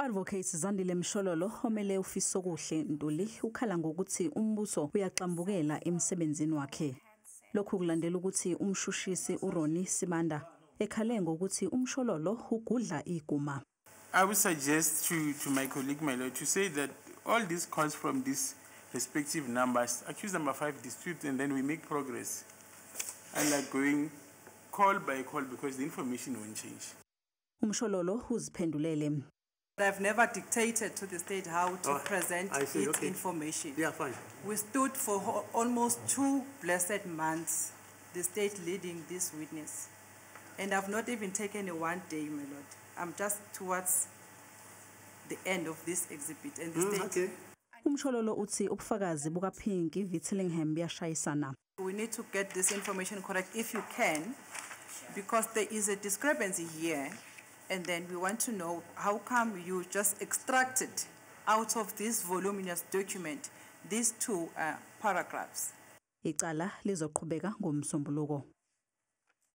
U-Advocate Zandile Mshololo omele ufiso kuhle Ntuli ukhala ngokuthi umbuso uyaxambukela emsebenzini wakhe. Lokhu kulandela ukuthi umshushisi uRoni Sibanda ekhale ngokuthi uMshololo ugudla iguma. I would suggest to my colleague Melo to say that all these calls from these respective numbers, accuse number 5 dispute, and then we make progress. And like going call by call because the information won't change. uMshololo uziphendulele. I've never dictated to the state how to present its information. Yeah, fine. We stood for almost 2 blessed months, the state leading this witness. And I've not even taken a 1 day, my lord. I'm just towards the end of this exhibit. And the state. Okay. uMshololo uthi ubufakazi bukaPinki Vitlingham buyashayisana. We need to get this information correct if you can, because there is a discrepancy here. And then we want to know how come you just extracted out of this voluminous document these 2 paragraphs. Icala lizoqhubeka ngomsombuluko.